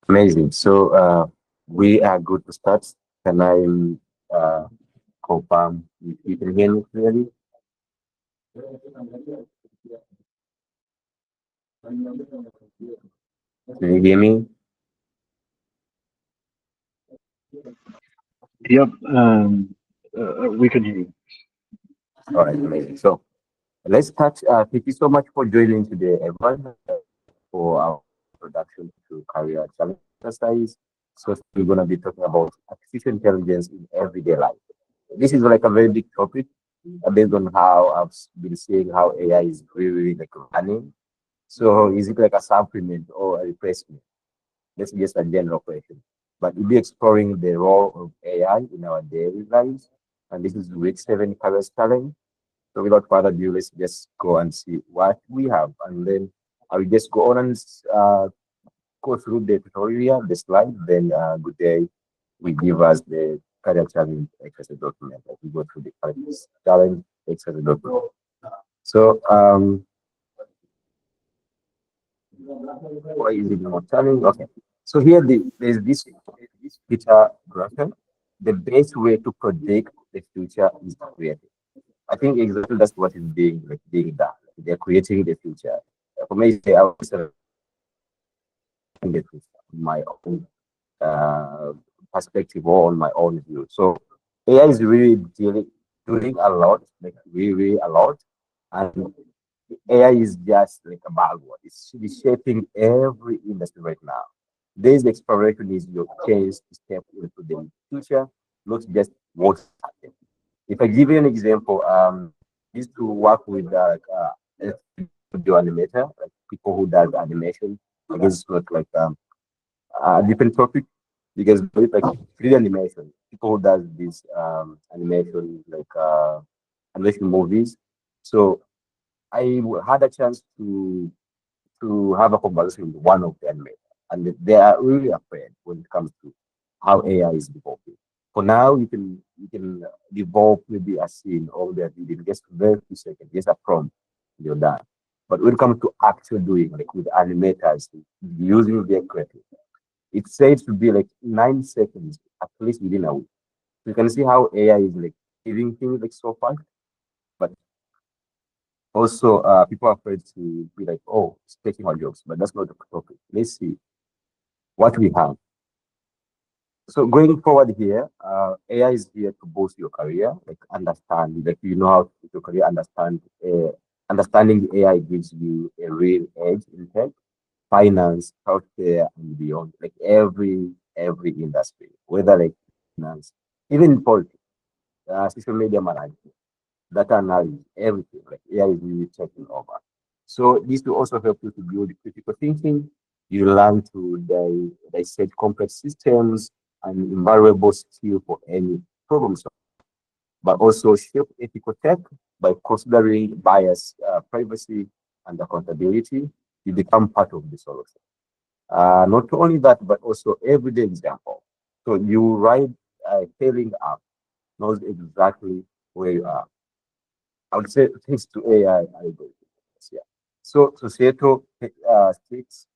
Amazing. So we are good to start. Can I confirm if you can hear me clearly? Can you hear me? Yep, we can hear you. All right, amazing. So let's start. Thank you so much for joining today, everyone, for our introduction to career challenge exercise. So we're going to be talking about artificial intelligence in everyday life. This is like a very big topic based on how I've been seeing how AI is really like running. So is it like a supplement or a replacement? That's just a general question. But we'll be exploring the role of AI in our daily lives. And this is week 7 career challenge. So without further ado, let's just go and see what we have. And then I will just go on and go through the tutorial, the slide. Then good day, we give us the career challenge exercise document. Like we go through the career challenge exercise document. So why is it not challenge? Okay. So here there's this Peter Drucker. The best way to predict the future is to create it. I think exactly that's what is being done. They're creating the future. For me, I would say the future, my own perspective or on my own view. So AI is really doing a lot, like really a lot, and AI is just like a buzzword. It's shaping every industry right now. This exploration is your chance to step into the future, not just what's happening. If I give you an example, used to work with a studio animator, like people who does animation. I guess it's not like a different topic because it's like 3D animation. People who does this animation like animation movies. So had a chance to have a conversation with one of the animators, and they are really afraid when it comes to how AI is developing. For now, you can develop maybe a scene or the video in just very few seconds, just a prompt, you're done. But when it comes to actual doing, like with animators using their creativity, it's said to be like 9 seconds, at least within a week. You can see how AI is like giving things like so fast, but also people are afraid to be like, oh, it's taking our jobs, but that's not the topic. Let's see what we have. So going forward here, AI is here to boost your career, like understand, like you know how to your career, understanding the AI gives you a real edge in tech, finance, healthcare, and beyond, like every industry, whether like finance, even politics, social media management, data analysis, everything, like AI is really taking over. So this will also help you to build critical thinking. You learn to dissect complex systems and invaluable skill for any problem solving, but also shape ethical tech by considering bias, privacy, and accountability. You become part of the solution. Not only that, but also everyday example. So you ride a hailing app, knows exactly where you are. I would say thanks to AI algorithms. Yeah. So societal stakes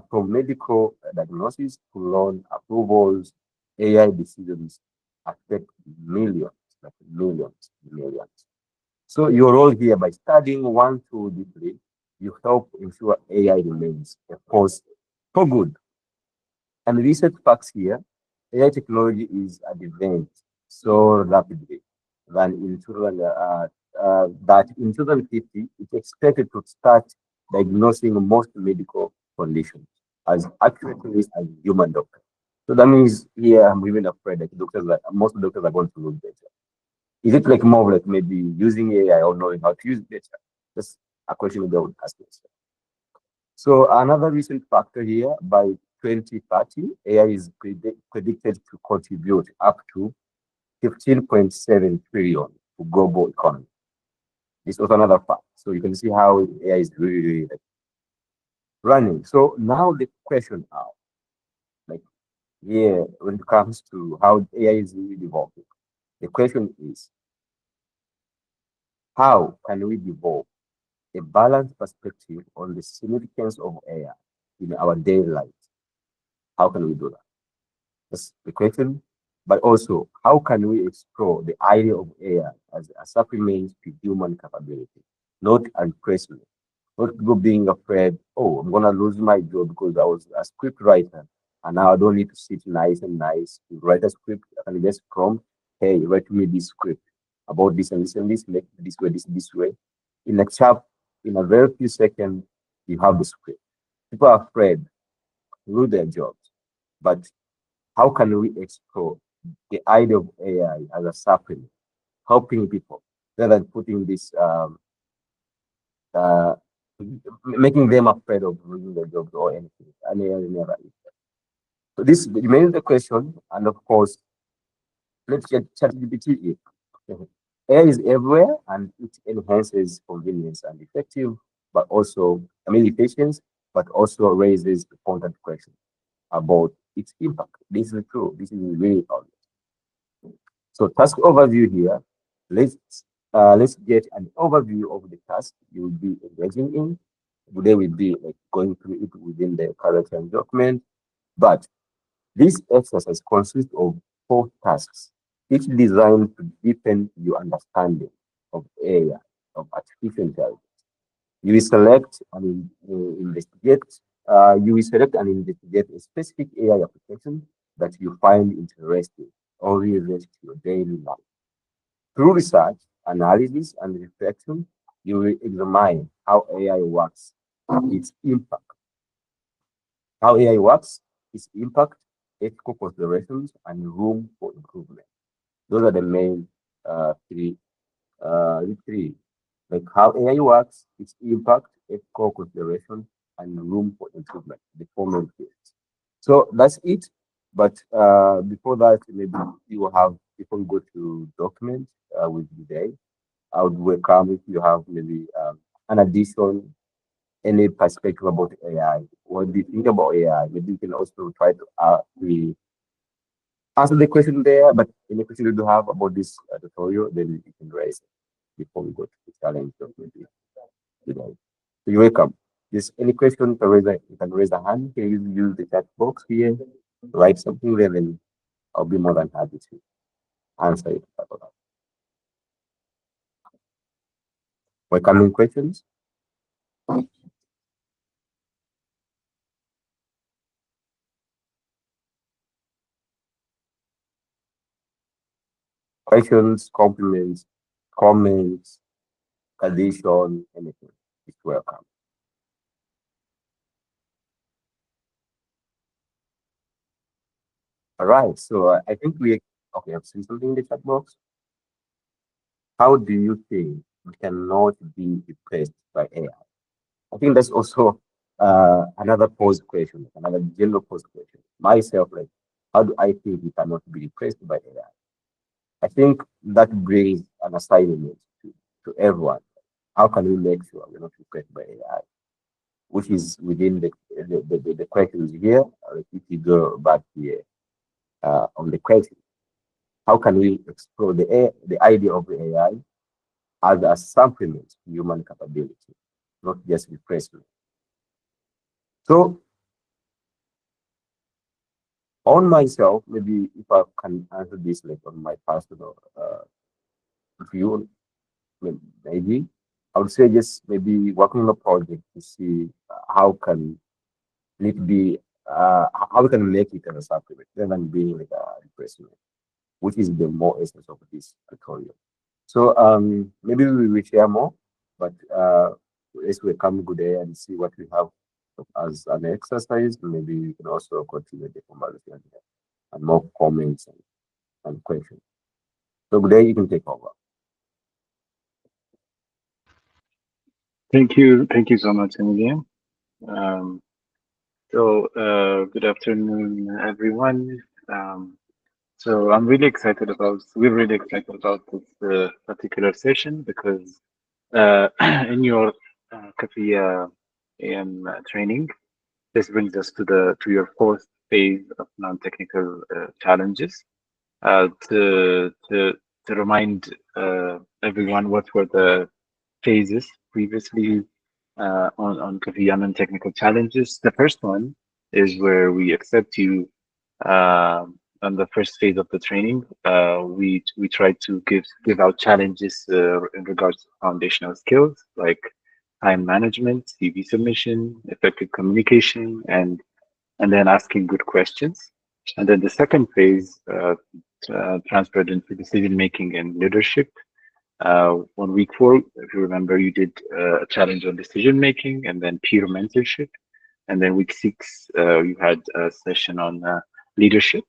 from medical diagnosis to loan approvals, AI decisions affect millions, like millions. So your role here by studying one tool deeply, you help ensure AI remains a force for good. And recent facts here, AI technology is advanced so rapidly than in 2000, that in 2050, it's expected to start diagnosing most medical conditions as accurately as human doctors. So that means here I'm even afraid that most doctors are going to lose better. Is it like more like maybe using AI or knowing how to use data? That's a question they would ask themselves. So another recent factor here, by 2030, AI is predicted to contribute up to 15.7 trillion to global economy. This was another fact. So you can see how AI is really like running. So now the question now, like here, when it comes to how AI is really evolving, the question is, how can we develop a balanced perspective on the significance of AI? in our daily life. How can we do that? That's the question. But also, how can we explore the idea of AI as a supplement to human capability, not a replacement? Not people being afraid, oh, I'm gonna lose my job because I was a script writer and now I don't need to sit nice and nice to write a script. I can just prompt, hey, write me this script about this and this, make it this way. In a chat, in a very few seconds, you have the script. People are afraid to lose their jobs. But how can we explore the idea of AI as a supplement, helping people rather than putting this uh, making them afraid of losing their jobs or anything. Any other issue. So this remains the question, and of course, let's get ChatGPT in. AI is everywhere, and it enhances convenience and effective, but also, I mean, efficiency, but also raises important questions about its impact. This is true. This is really obvious. So task overview here. Let's let's get an overview of the task you will be engaging in. Today will be like going through it within the curriculum document. But this exercise consists of four tasks, each designed to deepen your understanding of area of artificial intelligence. You will select and investigate. You will select and investigate a specific AI application that you find interesting or relevant to your daily life. Through research, analysis, and reflection, you will examine how AI works, its impact, how AI works, its impact, ethical considerations, and room for improvement. Those are the main three, like how AI works, its impact, ethical consideration, and room for improvement. The four main things. So that's it. But before that, maybe you will have people go to document with the day. I would welcome if you have maybe an addition, any perspective about AI. What do you think about AI? Maybe you can also try to answer the question there. But any question you do have about this tutorial, then you can raise it before we go to the challenge document today. So you're welcome. Just any question, you can raise a hand. You can use the chat box here, write something there, and I'll be more than happy to answer it. Welcoming questions. Questions, compliments, comments, addition, anything. It's welcome. All right. So I think we okay. I've seen something in the chat box. How do you think we cannot be replaced by AI? I think that's also another pose question, another general pose question. Myself, like, how do I think we cannot be replaced by AI? I think that brings an assignment to everyone. How can we make sure we're not replaced by AI? Which is within the questions here. If you go back here on the question, how can we explore the idea of the AI as a supplement to human capability, not just replacement? So on myself, maybe if I can answer this like on my personal view, maybe I would say just maybe working on a project to see how can it be, how we can make it as a supplement rather than being like a replacement, which is the more essence of this tutorial. So maybe we will share more, but let's welcome good day and see what we have as an exercise. Maybe we can also continue the conversation and more comments and questions. So good day, you can take over. Thank you so much, Emilian. Um, Good afternoon, everyone. Um, I'm really excited we're really excited about this particular session because in your Kifiya AM training, this brings us to your fourth phase of non-technical challenges. To remind everyone what were the phases previously. on Kifiya non-technical challenges. The first one is where we accept you on the first phase of the training. We try to give out challenges in regards to foundational skills like time management, CV submission, effective communication, and then asking good questions. And then the second phase transferred into decision making and leadership. On week four, if you remember, you did a challenge on decision making and then peer mentorship. And then week six, you had a session on leadership.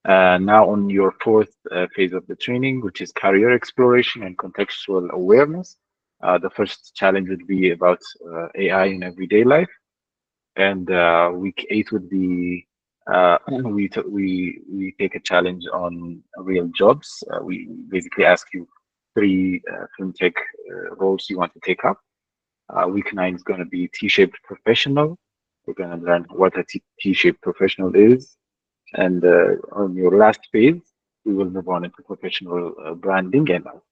Now on your fourth phase of the training, which is career exploration and contextual awareness. The first challenge would be about AI in everyday life, and week eight would be we take a challenge on real jobs. We basically ask you three fintech roles you want to take up. Week nine is going to be T-shaped professional. We're going to learn what a T-shaped professional is, and on your last phase, we will move on into professional branding and output.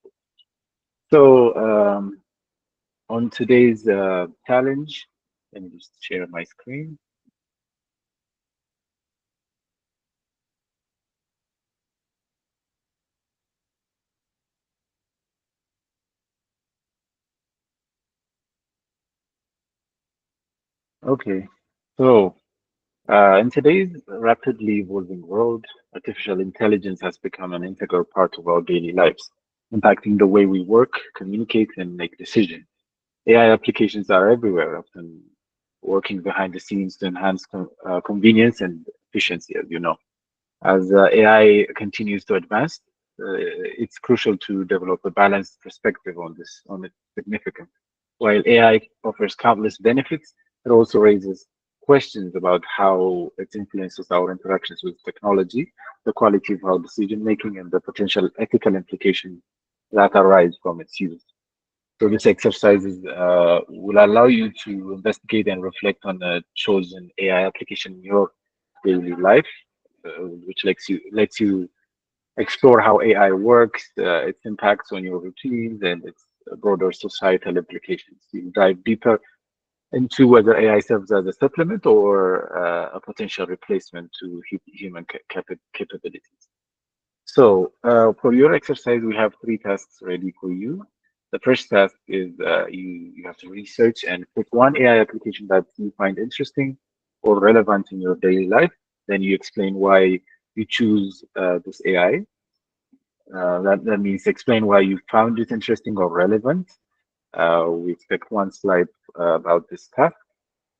So on today's challenge, let me just share my screen. Okay, so in today's rapidly evolving world, artificial intelligence has become an integral part of our daily lives, impacting the way we work, communicate, and make decisions. AI applications are everywhere, often working behind the scenes to enhance convenience and efficiency, as you know. As AI continues to advance, it's crucial to develop a balanced perspective on its significance. While AI offers countless benefits, it also raises questions about how it influences our interactions with technology, the quality of our decision making, and the potential ethical implications that arise from its use. So this exercises will allow you to investigate and reflect on a chosen AI application in your daily life, which lets you explore how AI works, its impacts on your routines, and its broader societal implications. You dive deeper into whether AI serves as a supplement or a potential replacement to human capabilities. So for your exercise, we have three tasks ready for you. The first task is you have to research and pick one AI application that you find interesting or relevant in your daily life. Then you explain why you choose this AI. That means explain why you found it interesting or relevant. We expect one slide about this task.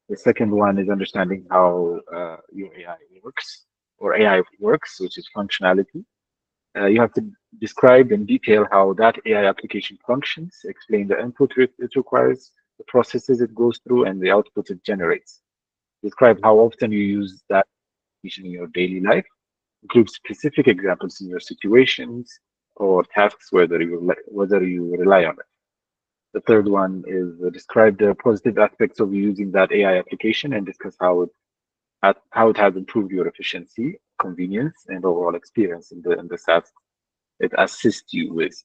The second one is understanding how your AI works or AI works, which is functionality. You have to describe in detail how that AI application functions, explain the input it requires, the processes it goes through, and the output it generates. Describe how often you use that application in your daily life. Include specific examples in your situations or tasks, whether you rely on it. The third one is describe the positive aspects of using that AI application and discuss how it has improved your efficiency, convenience, and overall experience in the tasks it assists you with.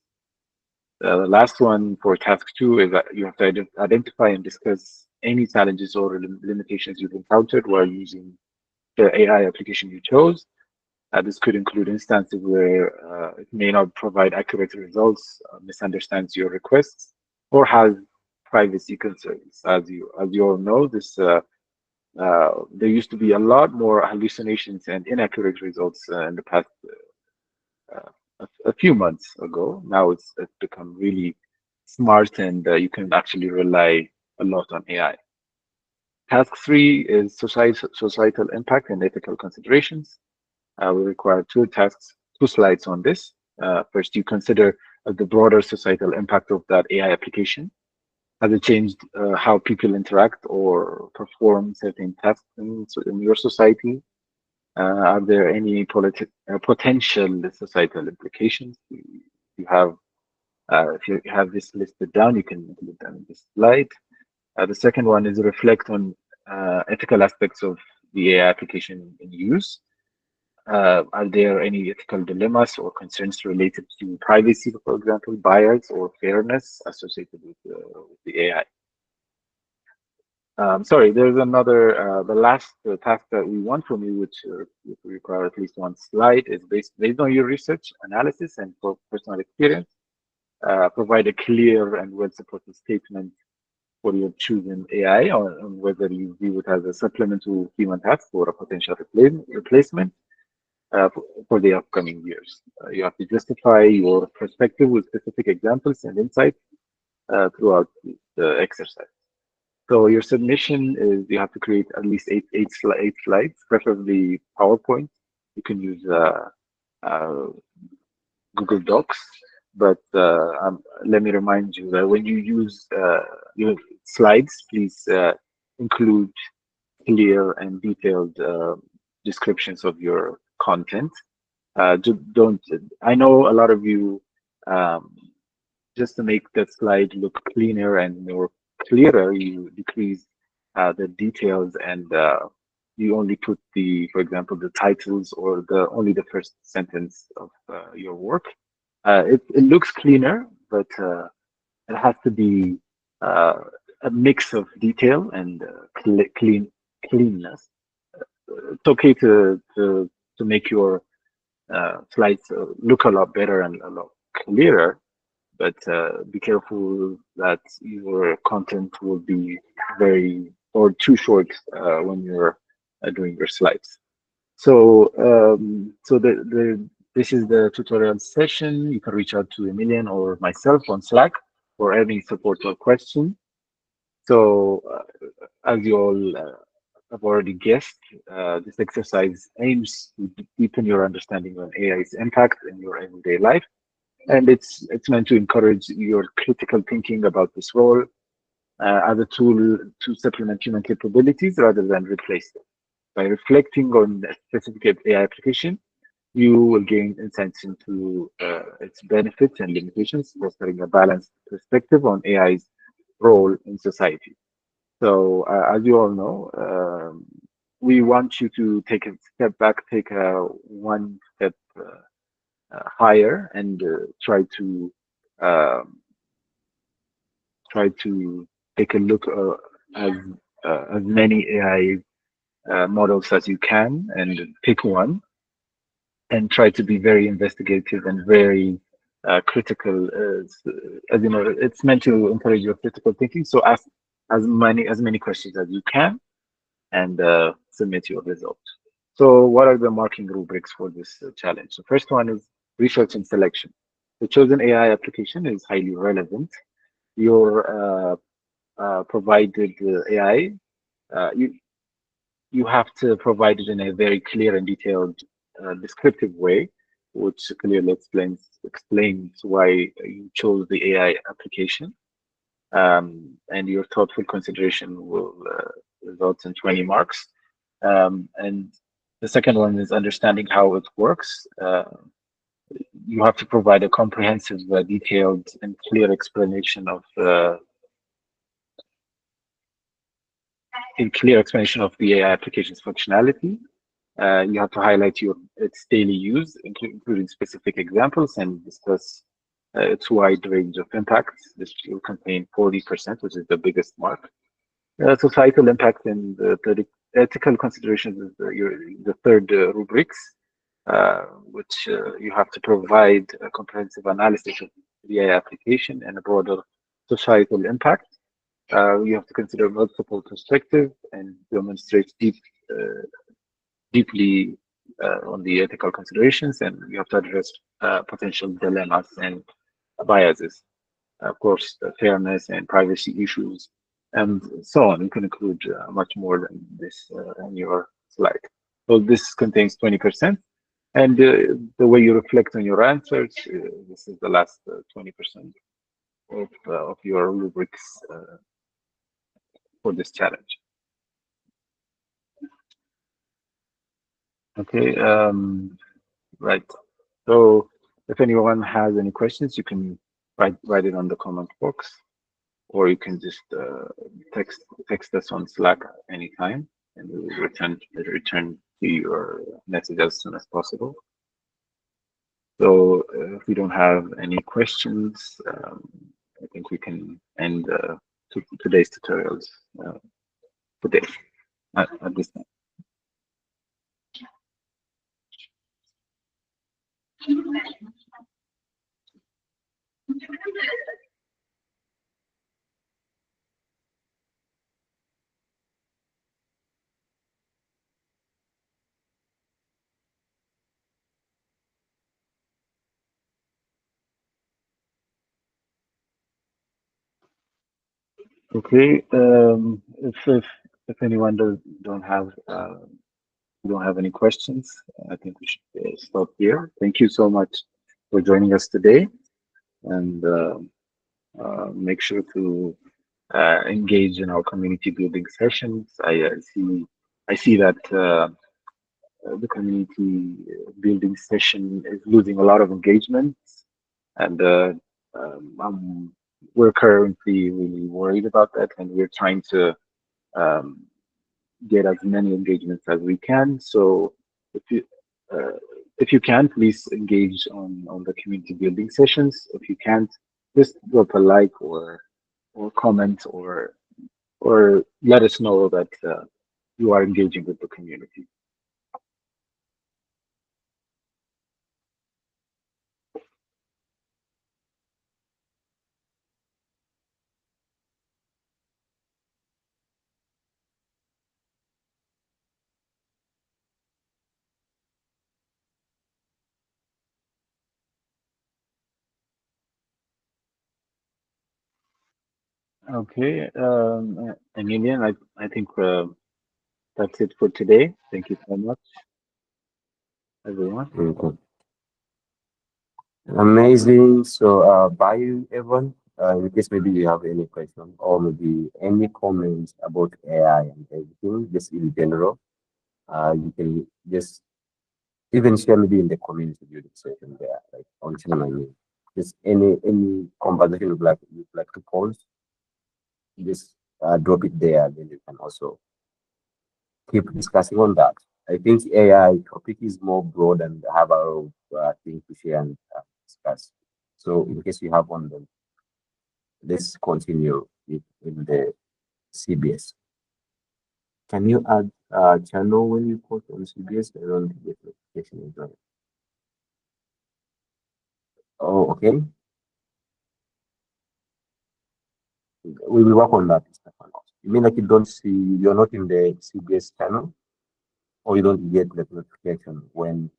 The last one for task two is that you have to identify and discuss any challenges or limitations you've encountered while using the AI application you chose. This could include instances where it may not provide accurate results, misunderstands your requests, or has privacy concerns. As you all know, there used to be a lot more hallucinations and inaccurate results in the past a few months ago. Now it's become really smart, and you can actually rely a lot on AI. Task three is societal impact and ethical considerations. We require two slides on this. First, you consider the broader societal impact of that AI application. Has it changed how people interact or perform certain tasks in your society? Are there any potential societal implications? You have, if you have this listed down, you can include them in this slide. The second one is reflect on ethical aspects of the AI application in use. Are there any ethical dilemmas or concerns related to privacy, for example, bias or fairness associated with the AI? Sorry, there's another, the last task that we want from you, which require at least one slide, is based on your research, analysis, and for personal experience. Provide a clear and well-supported statement for your chosen AI, or on whether you view it as a supplement to human tasks or a potential replacement for the upcoming years. You have to justify your perspective with specific examples and insights throughout the exercise. So your submission is you have to create at least eight slides, preferably PowerPoint. You can use uh, Google Docs, but let me remind you that when you use your slides, please include clear and detailed descriptions of your content. Don't. I know a lot of you um, just to make the slide look cleaner and more clearer, you decrease the details and you only put for example, the titles or only the first sentence of your work. It looks cleaner, but it has to be uh, a mix of detail and cleanness. It's okay to make your slides look a lot better and a lot clearer, but be careful that your content will be very or too short when you're doing your slides. So, this is the tutorial session. You can reach out to Emilian or myself on Slack for any support or question. So, as you all have already guessed, this exercise aims to deepen your understanding of AI's impact in your everyday life, and it's meant to encourage your critical thinking about this role as a tool to supplement human capabilities rather than replace them. By reflecting on a specific AI application, you will gain insights into its benefits and limitations, fostering a balanced perspective on AI's role in society. So, as you all know, we want you to take a step back, take a one step higher, and um, try to take a look as many AI models as you can, and pick one, and try to be very investigative and very critical. As you know, it's meant to encourage your critical thinking. So ask as many questions as you can, and submit your result. So what are the marking rubrics for this challenge? The first one is research and selection. The chosen AI application is highly relevant. Your provided AI, you have to provide it in a very clear and detailed, descriptive way, which clearly explains why you chose the AI application. And your thoughtful consideration will result in 20 marks. And the second one is understanding how it works. You have to provide a comprehensive, detailed, and clear explanation of the AI application's functionality. You have to highlight its daily use, including specific examples, and discuss its wide range of impacts. This will contain 40%, which is the biggest mark. Societal impact and the ethical considerations is the third rubrics, which you have to provide a comprehensive analysis of the AI application and a broader societal impact. You have to consider multiple perspectives and demonstrate deeply on the ethical considerations, and you have to address potential dilemmas and biases. Of course, fairness and privacy issues, and so on. You can include much more than this in your slide. So this contains 20%, and the way you reflect on your answers, this is the last 20% of your rubrics for this challenge. Okay, right. So if anyone has any questions, you can write it on the comment box, or you can just text us on Slack anytime, and we will return to your message as soon as possible. So if we don't have any questions, I think we can end today's tutorials. today at this time. Okay. If anyone don't have don't have any questions, I think we should stop here. Thank you so much for joining us today, and make sure to engage in our community building sessions. I see that the community building session is losing a lot of engagement, and we're currently really worried about that, and we're trying to um, get as many engagements as we can. So if you uh, if you can, please engage on the community building sessions. If you can't, just drop a like or comment or let us know that you are engaging with the community. Okay, Emilian, I think that's it for today. Thank you so much, everyone. Okay. Amazing. So, bye, everyone. In case maybe you have any question or maybe any comments about AI and everything, just in general, you can just even share maybe in the community building section there, like on channel. I mean, just any conversation you'd like to pose, just drop it there. Then you can also keep discussing on that. I think AI topic is more broad and have a lot of things to share and discuss. So in case you have one, then let's continue in the CBS. Can you add channel when you post on CBS? I don't get notification as well. Oh, okay. We will work on that, Stefan. You mean like you don't see, you're not in the CBS channel, or you don't get the notification when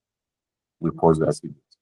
we post the CBS?